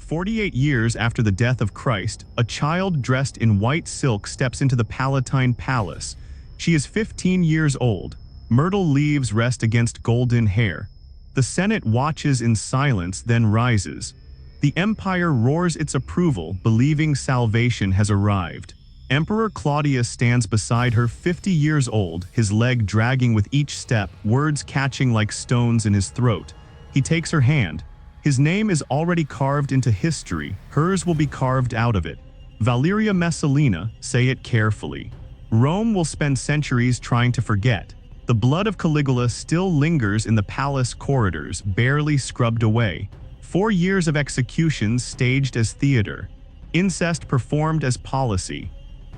48 years after the death of Christ, a child dressed in white silk steps into the Palatine Palace. She is 15 years old. Myrtle leaves rest against golden hair. The Senate watches in silence, then rises. The empire roars its approval, believing salvation has arrived. Emperor Claudius stands beside her, 50 years old, his leg dragging with each step, words catching like stones in his throat. He takes her hand. His name is already carved into history, hers will be carved out of it. Valeria Messalina, say it carefully. Rome will spend centuries trying to forget. The blood of Caligula still lingers in the palace corridors, barely scrubbed away. 4 years of executions staged as theater. Incest performed as policy.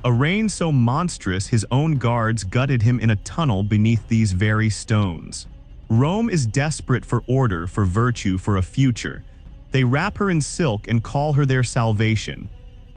A reign so monstrous his own guards gutted him in a tunnel beneath these very stones. Rome is desperate for order, for virtue, for a future. They wrap her in silk and call her their salvation.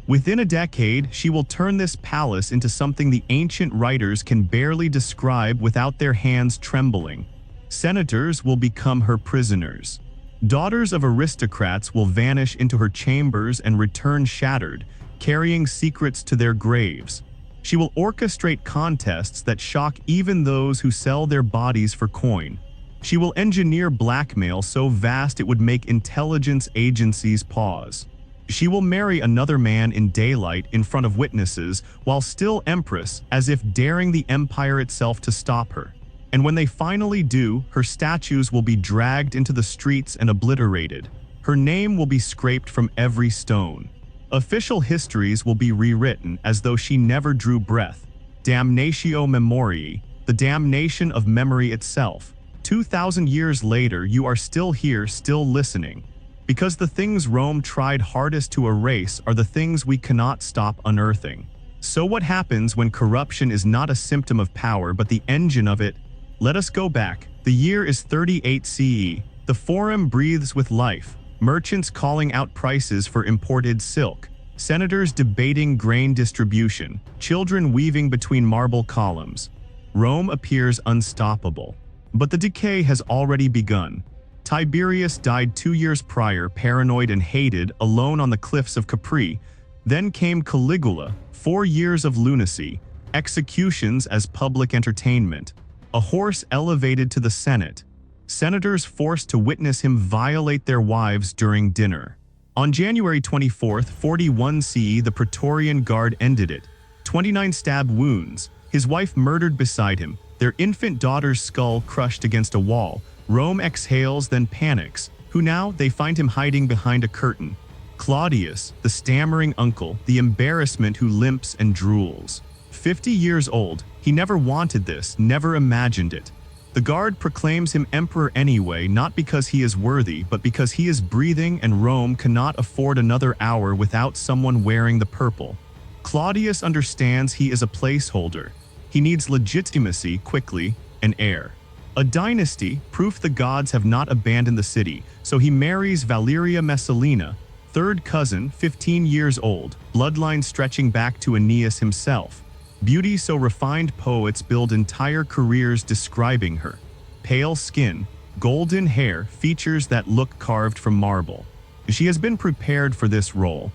Within a decade, she will turn this palace into something the ancient writers can barely describe without their hands trembling. Senators will become her prisoners. Daughters of aristocrats will vanish into her chambers and return shattered, carrying secrets to their graves. She will orchestrate contests that shock even those who sell their bodies for coin. She will engineer blackmail so vast it would make intelligence agencies pause. She will marry another man in daylight in front of witnesses while still empress, as if daring the empire itself to stop her. And when they finally do, her statues will be dragged into the streets and obliterated. Her name will be scraped from every stone. Official histories will be rewritten as though she never drew breath. Damnatio memoriae, the damnation of memory itself. 2,000 years later, you are still here, still listening. Because the things Rome tried hardest to erase are the things we cannot stop unearthing. So what happens when corruption is not a symptom of power but the engine of it? Let us go back. The year is 38 CE. The forum breathes with life. Merchants calling out prices for imported silk. Senators debating grain distribution. Children weaving between marble columns. Rome appears unstoppable. But the decay has already begun. Tiberius died 2 years prior, paranoid and hated, alone on the cliffs of Capri. Then came Caligula, 4 years of lunacy, executions as public entertainment. A horse elevated to the Senate. Senators forced to witness him violate their wives during dinner. On January 24, 41 CE, the Praetorian Guard ended it. 29 stab wounds, his wife murdered beside him, their infant daughter's skull crushed against a wall. Rome exhales, then panics. Who now? They find him hiding behind a curtain. Claudius, the stammering uncle, the embarrassment who limps and drools. 50 years old, he never wanted this, never imagined it. The guard proclaims him emperor anyway, not because he is worthy, but because he is breathing and Rome cannot afford another hour without someone wearing the purple. Claudius understands he is a placeholder. He needs legitimacy quickly, an heir. A dynasty, proof the gods have not abandoned the city, so he marries Valeria Messalina, third cousin, 15 years old, bloodline stretching back to Aeneas himself. Beauty so refined poets build entire careers describing her. Pale skin, golden hair, features that look carved from marble. She has been prepared for this role.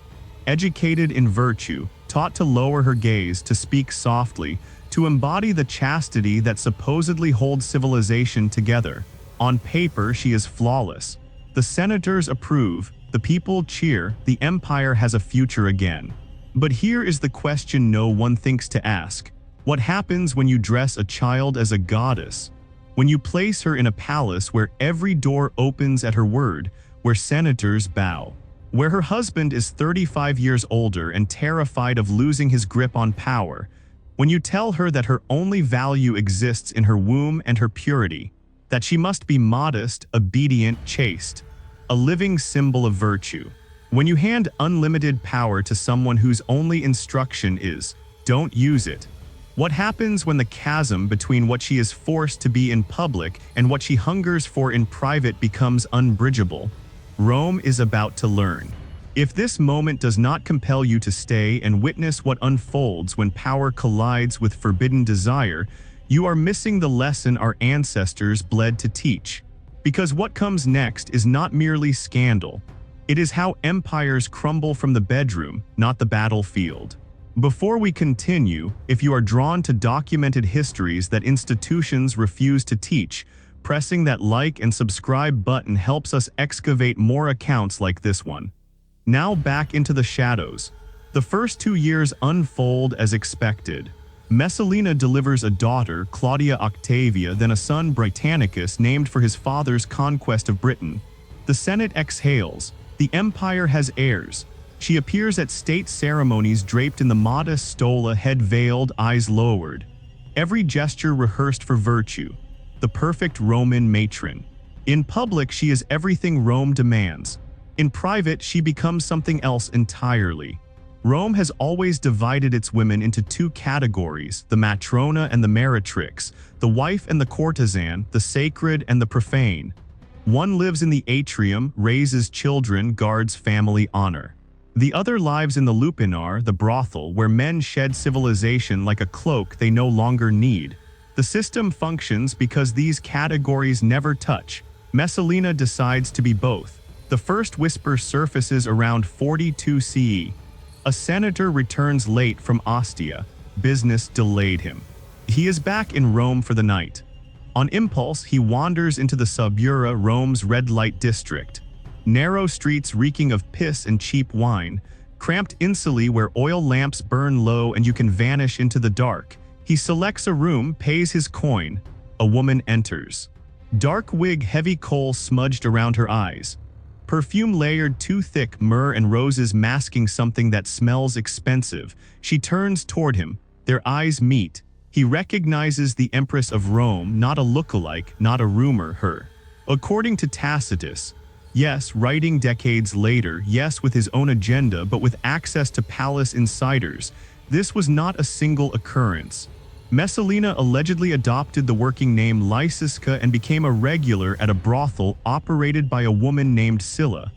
Educated in virtue, taught to lower her gaze, to speak softly, to embody the chastity that supposedly holds civilization together. On paper, she is flawless. The senators approve, the people cheer, the empire has a future again. But here is the question no one thinks to ask. What happens when you dress a child as a goddess? When you place her in a palace where every door opens at her word, where senators bow, where her husband is 35 years older and terrified of losing his grip on power, when you tell her that her only value exists in her womb and her purity, that she must be modest, obedient, chaste, a living symbol of virtue. When you hand unlimited power to someone whose only instruction is, don't use it. What happens when the chasm between what she is forced to be in public and what she hungers for in private becomes unbridgeable? Rome is about to learn. If this moment does not compel you to stay and witness what unfolds when power collides with forbidden desire, you are missing the lesson our ancestors bled to teach. Because what comes next is not merely scandal. It is how empires crumble from the bedroom, not the battlefield. Before we continue, if you are drawn to documented histories that institutions refuse to teach, pressing that like and subscribe button helps us excavate more accounts like this one. Now back into the shadows. The first 2 years unfold as expected. Messalina delivers a daughter, Claudia Octavia, then a son, Britannicus, named for his father's conquest of Britain. The Senate exhales. The empire has heirs. She appears at state ceremonies draped in the modest stola, head veiled, eyes lowered. Every gesture rehearsed for virtue. The perfect Roman matron. In public, she is everything Rome demands. In private, she becomes something else entirely. Rome has always divided its women into 2 categories, the matrona and the meretrix, the wife and the courtesan, the sacred and the profane. One lives in the atrium, raises children, guards family honor. The other lives in the lupinar, the brothel, where men shed civilization like a cloak they no longer need. The system functions because these categories never touch. Messalina decides to be both. The first whisper surfaces around 42 CE. A senator returns late from Ostia. Business delayed him. He is back in Rome for the night. On impulse, he wanders into the Subura, Rome's red light district. Narrow streets reeking of piss and cheap wine, cramped insulae where oil lamps burn low and you can vanish into the dark. He selects a room, pays his coin. A woman enters. Dark wig, heavy kohl smudged around her eyes. Perfume layered too thick, myrrh and roses masking something that smells expensive. She turns toward him. Their eyes meet. He recognizes the Empress of Rome, not a lookalike, not a rumor, her. According to Tacitus, yes, writing decades later, yes, with his own agenda, but with access to palace insiders, this was not a single occurrence. Messalina allegedly adopted the working name Lysiska and became a regular at a brothel operated by a woman named Scylla.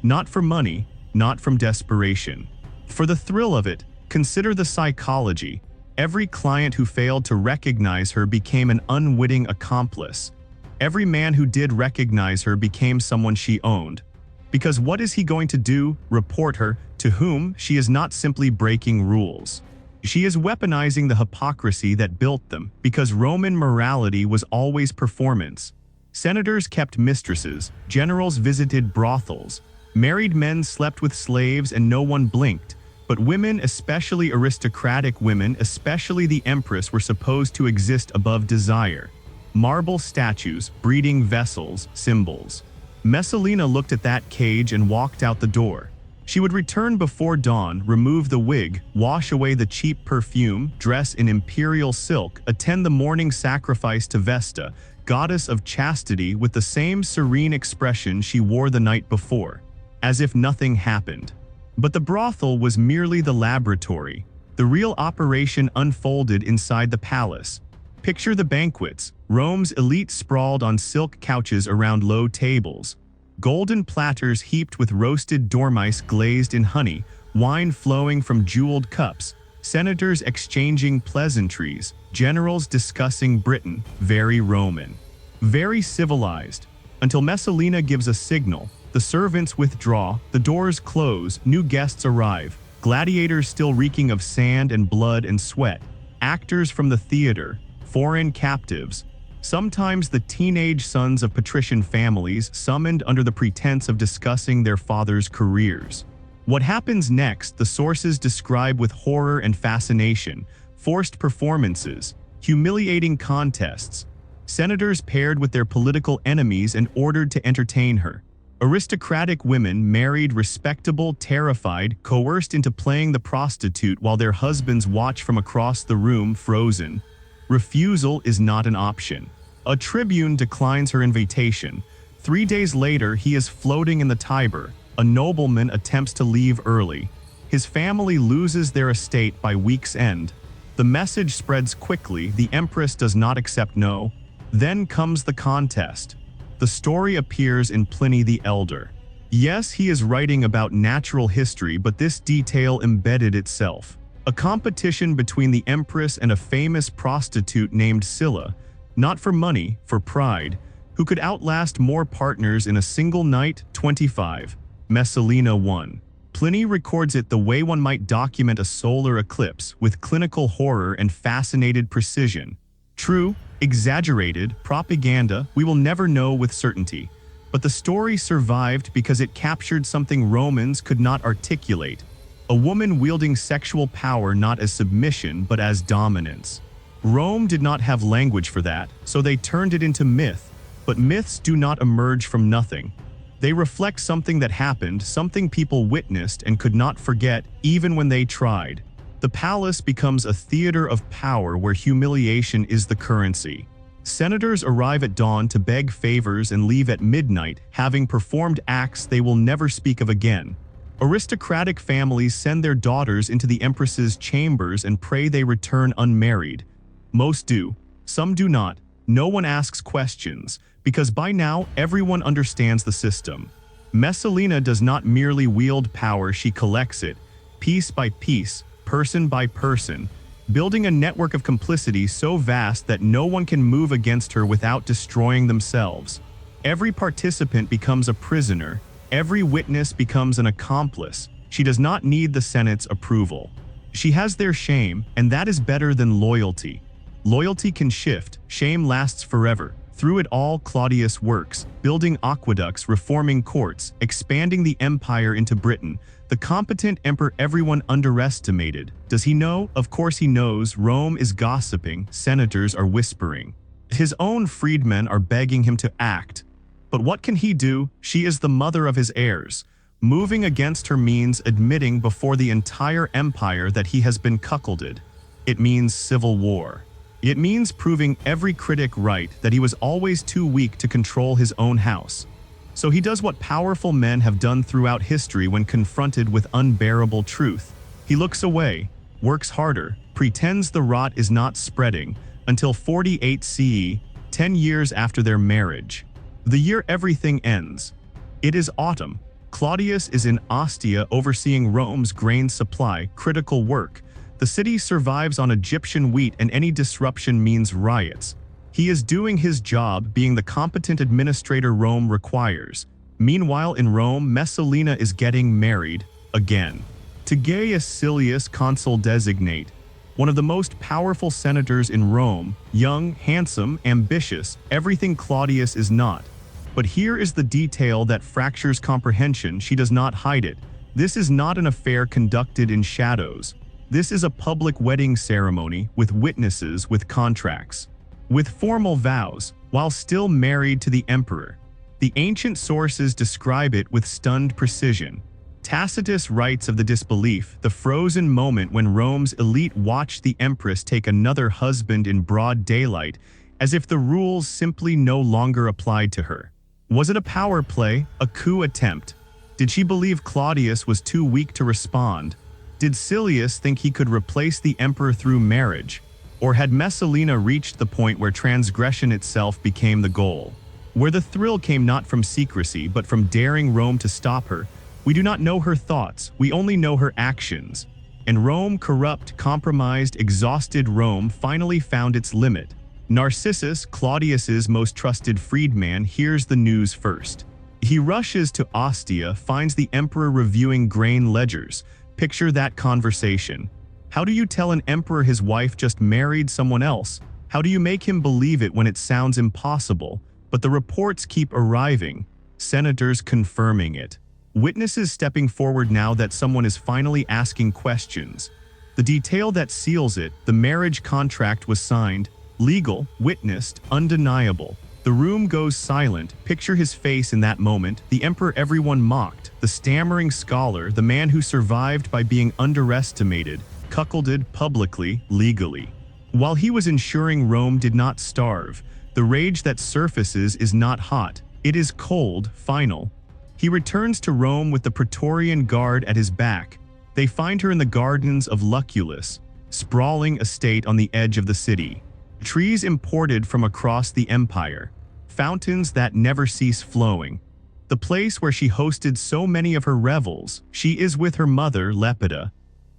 Not for money, not from desperation. For the thrill of it, consider the psychology. Every client who failed to recognize her became an unwitting accomplice. Every man who did recognize her became someone she owned. Because what is he going to do? Report her, to whom? She is not simply breaking rules. She is weaponizing the hypocrisy that built them, because Roman morality was always performance. Senators kept mistresses, generals visited brothels, married men slept with slaves and no one blinked, but women, especially aristocratic women, especially the empress, were supposed to exist above desire. Marble statues, breeding vessels, symbols. Messalina looked at that cage and walked out the door. She would return before dawn, remove the wig, wash away the cheap perfume, dress in imperial silk, attend the morning sacrifice to Vesta, goddess of chastity, with the same serene expression she wore the night before, as if nothing happened. But the brothel was merely the laboratory. The real operation unfolded inside the palace. Picture the banquets, Rome's elite sprawled on silk couches around low tables. Golden platters heaped with roasted dormice glazed in honey, wine flowing from jeweled cups, senators exchanging pleasantries, generals discussing Britain, very Roman. Very civilized. Until Messalina gives a signal, the servants withdraw, the doors close, new guests arrive, gladiators still reeking of sand and blood and sweat, actors from the theater, foreign captives, sometimes the teenage sons of patrician families summoned under the pretense of discussing their fathers' careers. What happens next, the sources describe with horror and fascination: forced performances, humiliating contests, senators paired with their political enemies and ordered to entertain her. Aristocratic women, married, respectable, terrified, coerced into playing the prostitute while their husbands watch from across the room, frozen. Refusal is not an option. A tribune declines her invitation. 3 days later, he is floating in the Tiber. A nobleman attempts to leave early. His family loses their estate by week's end. The message spreads quickly. The empress does not accept no. Then comes the contest. The story appears in Pliny the Elder. Yes, he is writing about natural history, but this detail embedded itself. A competition between the empress and a famous prostitute named Scylla, not for money, for pride, who could outlast more partners in a single night, 25. Messalina 1. Pliny records it the way one might document a solar eclipse, with clinical horror and fascinated precision. True, exaggerated, propaganda, we will never know with certainty. But the story survived because it captured something Romans could not articulate: a woman wielding sexual power not as submission but as dominance. Rome did not have language for that, so they turned it into myth. But myths do not emerge from nothing. They reflect something that happened, something people witnessed and could not forget, even when they tried. The palace becomes a theater of power where humiliation is the currency. Senators arrive at dawn to beg favors and leave at midnight, having performed acts they will never speak of again. Aristocratic families send their daughters into the empress's chambers and pray they return unmarried. Most do, some do not. No one asks questions, because by now everyone understands the system. Messalina does not merely wield power, she collects it, piece by piece, person by person, building a network of complicity so vast that no one can move against her without destroying themselves. Every participant becomes a prisoner, every witness becomes an accomplice. She does not need the Senate's approval. She has their shame, and that is better than loyalty. Loyalty can shift, shame lasts forever. Through it all, Claudius works, building aqueducts, reforming courts, expanding the empire into Britain. The competent emperor everyone underestimated. Does he know? Of course he knows. Rome is gossiping, senators are whispering. His own freedmen are begging him to act. But what can he do? She is the mother of his heirs. Moving against her means admitting before the entire empire that he has been cuckolded. It means civil war. It means proving every critic right, that he was always too weak to control his own house. So he does what powerful men have done throughout history when confronted with unbearable truth. He looks away, works harder, pretends the rot is not spreading, until 48 CE, 10 years after their marriage. The year everything ends. It is autumn. Claudius is in Ostia overseeing Rome's grain supply, critical work. The city survives on Egyptian wheat, and any disruption means riots. He is doing his job, being the competent administrator Rome requires. Meanwhile in Rome, Messalina is getting married, again. To Gaius Silius, consul designate, one of the most powerful senators in Rome, young, handsome, ambitious, everything Claudius is not. But here is the detail that fractures comprehension: she does not hide it. This is not an affair conducted in shadows. This is a public wedding ceremony, with witnesses, with contracts, with formal vows, while still married to the emperor. The ancient sources describe it with stunned precision. Tacitus writes of the disbelief, the frozen moment when Rome's elite watched the empress take another husband in broad daylight, as if the rules simply no longer applied to her. Was it a power play, a coup attempt? Did she believe Claudius was too weak to respond? Did Silius think he could replace the emperor through marriage? Or had Messalina reached the point where transgression itself became the goal? Where the thrill came not from secrecy but from daring Rome to stop her? We do not know her thoughts, we only know her actions. And Rome, corrupt, compromised, exhausted Rome, finally found its limit. Narcissus, Claudius's most trusted freedman, hears the news first. He rushes to Ostia, finds the emperor reviewing grain ledgers. Picture that conversation. How do you tell an emperor his wife just married someone else? How do you make him believe it when it sounds impossible? But the reports keep arriving, senators confirming it. Witnesses stepping forward now that someone is finally asking questions. The detail that seals it: the marriage contract was signed, legal, witnessed, undeniable. The room goes silent. Picture his face in that moment, the emperor everyone mocked, the stammering scholar, the man who survived by being underestimated, cuckolded publicly, legally. While he was ensuring Rome did not starve, the rage that surfaces is not hot, it is cold, final. He returns to Rome with the Praetorian Guard at his back. They find her in the gardens of Lucullus, sprawling estate on the edge of the city. Trees imported from across the empire. Fountains that never cease flowing. The place where she hosted so many of her revels. She is with her mother, Lepida.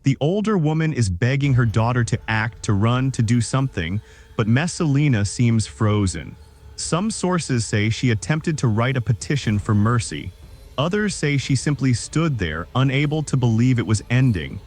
The older woman is begging her daughter to act, to run, to do something, but Messalina seems frozen. Some sources say she attempted to write a petition for mercy. Others say she simply stood there, unable to believe it was ending.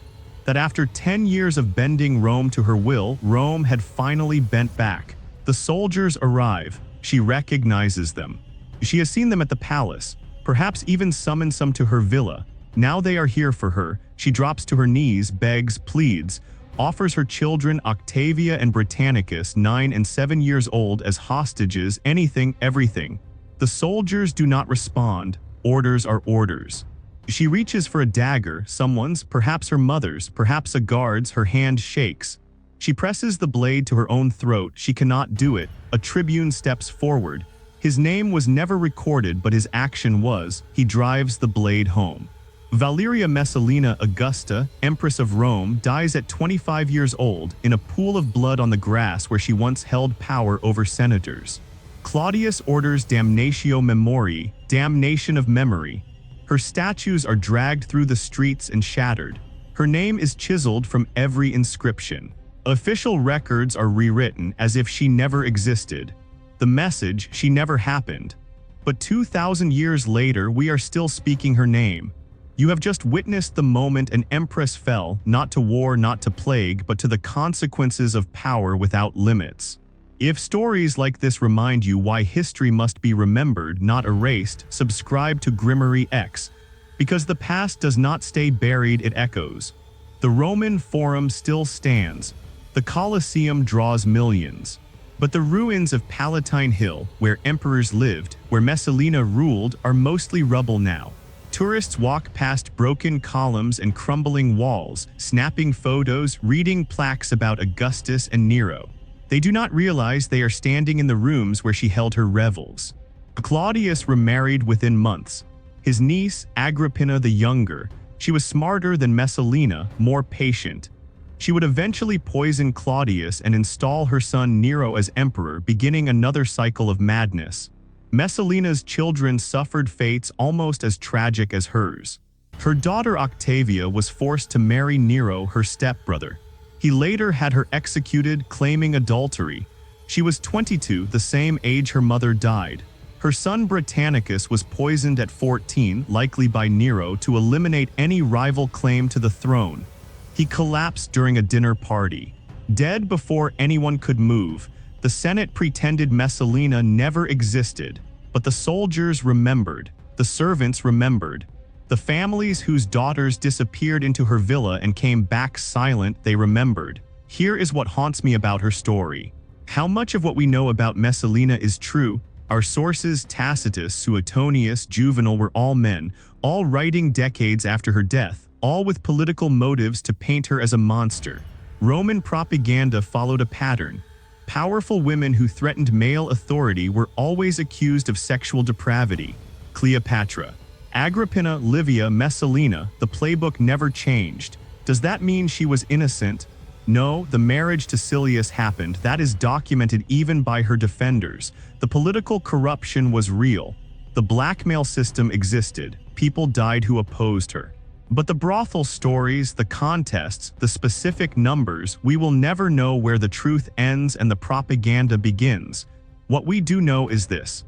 That after 10 years of bending Rome to her will, Rome had finally bent back. The soldiers arrive. She recognizes them. She has seen them at the palace, perhaps even summoned some to her villa. Now they are here for her. She drops to her knees, begs, pleads, offers her children Octavia and Britannicus, 9 and 7 years old, as hostages, anything, everything. The soldiers do not respond. Orders are orders. She reaches for a dagger, someone's, perhaps her mother's, perhaps a guard's. Her hand shakes. She presses the blade to her own throat. She cannot do it. A tribune steps forward. His name was never recorded, but his action was. He drives the blade home. Valeria Messalina Augusta, Empress of Rome, dies at 25 years old in a pool of blood on the grass where she once held power over senators. Claudius orders Damnatio memoriae, damnation of memory. Her statues are dragged through the streets and shattered. Her name is chiseled from every inscription. Official records are rewritten as if she never existed. The message, she never happened. But 2,000 years later, we are still speaking her name. You have just witnessed the moment an empress fell, not to war, not to plague, but to the consequences of power without limits. If stories like this remind you why history must be remembered, not erased, subscribe to Grimoryx, because the past does not stay buried, it echoes. The Roman Forum still stands. The Colosseum draws millions. But the ruins of Palatine Hill, where emperors lived, where Messalina ruled, are mostly rubble now. Tourists walk past broken columns and crumbling walls, snapping photos, reading plaques about Augustus and Nero. They do not realize they are standing in the rooms where she held her revels. Claudius remarried within months. His niece, Agrippina the Younger, she was smarter than Messalina, more patient. She would eventually poison Claudius and install her son Nero as emperor, beginning another cycle of madness. Messalina's children suffered fates almost as tragic as hers. Her daughter Octavia was forced to marry Nero, her stepbrother. He later had her executed, claiming adultery. She was 22, the same age her mother died. Her son Britannicus was poisoned at 14, likely by Nero, to eliminate any rival claim to the throne. He collapsed during a dinner party. Dead before anyone could move, the Senate pretended Messalina never existed, but the soldiers remembered, the servants remembered. The families whose daughters disappeared into her villa and came back silent, they remembered. Here is what haunts me about her story. How much of what we know about Messalina is true? Our sources, Tacitus, Suetonius, Juvenal, were all men, all writing decades after her death, all with political motives to paint her as a monster. Roman propaganda followed a pattern. Powerful women who threatened male authority were always accused of sexual depravity. Cleopatra, Agrippina, Livia, Messalina, the playbook never changed. Does that mean she was innocent? No, the marriage to Silius happened. That is documented even by her defenders. The political corruption was real. The blackmail system existed. People died who opposed her. But the brothel stories, the contests, the specific numbers, we will never know where the truth ends and the propaganda begins. What we do know is this.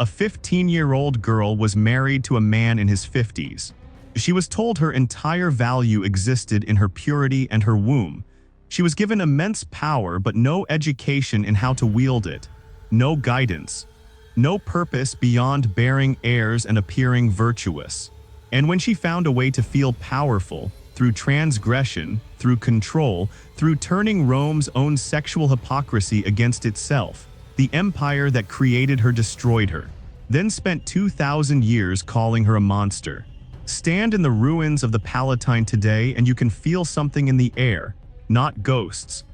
A 15-year-old girl was married to a man in his 50s. She was told her entire value existed in her purity and her womb. She was given immense power but no education in how to wield it. No guidance. No purpose beyond bearing heirs and appearing virtuous. And when she found a way to feel powerful, through transgression, through control, through turning Rome's own sexual hypocrisy against itself, the empire that created her destroyed her, then spent 2,000 years calling her a monster. Stand in the ruins of the Palatine today and you can feel something in the air, not ghosts.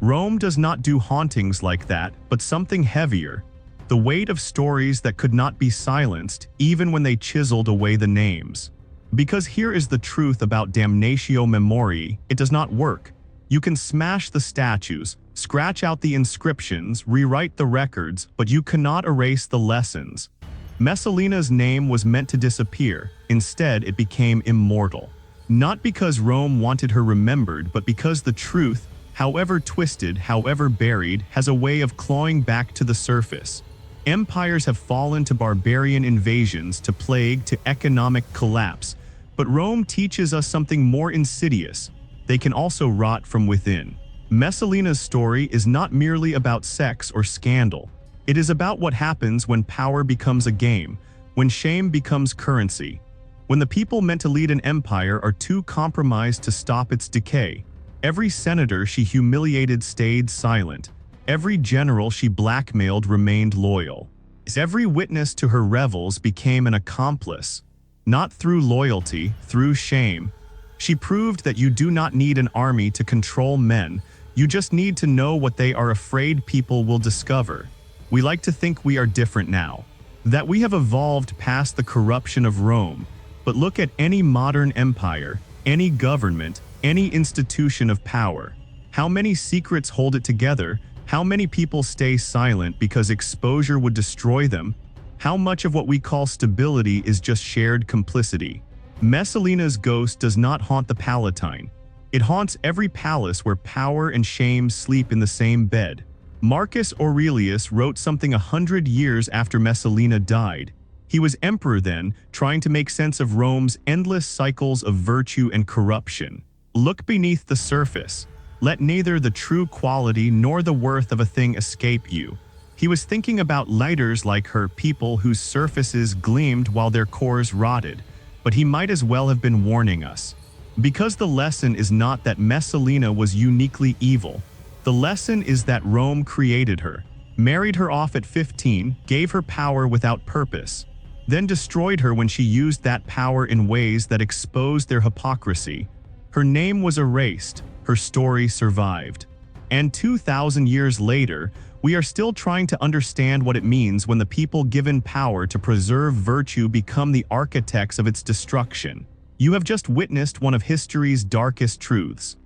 Rome does not do hauntings like that, but something heavier. The weight of stories that could not be silenced, even when they chiseled away the names. Because here is the truth about Damnatio memoriae, it does not work. You can smash the statues, scratch out the inscriptions, rewrite the records, but you cannot erase the lessons. Messalina's name was meant to disappear. Instead, it became immortal. Not because Rome wanted her remembered, but because the truth, however twisted, however buried, has a way of clawing back to the surface. Empires have fallen to barbarian invasions, to plague, to economic collapse. But Rome teaches us something more insidious. They can also rot from within. Messalina's story is not merely about sex or scandal. It is about what happens when power becomes a game, when shame becomes currency, when the people meant to lead an empire are too compromised to stop its decay. Every senator she humiliated stayed silent. Every general she blackmailed remained loyal. Every witness to her revels became an accomplice. Not through loyalty, through shame. She proved that you do not need an army to control men, you just need to know what they are afraid people will discover. We like to think we are different now, that we have evolved past the corruption of Rome, but look at any modern empire, any government, any institution of power. How many secrets hold it together? How many people stay silent because exposure would destroy them? How much of what we call stability is just shared complicity? Messalina's ghost does not haunt the Palatine. It haunts every palace where power and shame sleep in the same bed. Marcus Aurelius wrote something 100 years after Messalina died. He was emperor then, trying to make sense of Rome's endless cycles of virtue and corruption. Look beneath the surface. Let neither the true quality nor the worth of a thing escape you. He was thinking about leaders like her, people whose surfaces gleamed while their cores rotted. But he might as well have been warning us. Because the lesson is not that Messalina was uniquely evil. The lesson is that Rome created her, married her off at 15, gave her power without purpose, then destroyed her when she used that power in ways that exposed their hypocrisy. Her name was erased, her story survived. And 2,000 years later, we are still trying to understand what it means when the people given power to preserve virtue become the architects of its destruction. You have just witnessed one of history's darkest truths.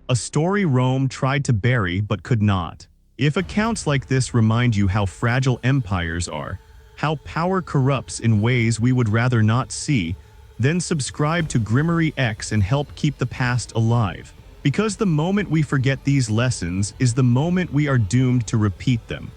A story Rome tried to bury but could not. If accounts like this remind you how fragile empires are, how power corrupts in ways we would rather not see, then subscribe to Grimoryx and help keep the past alive. Because the moment we forget these lessons is the moment we are doomed to repeat them.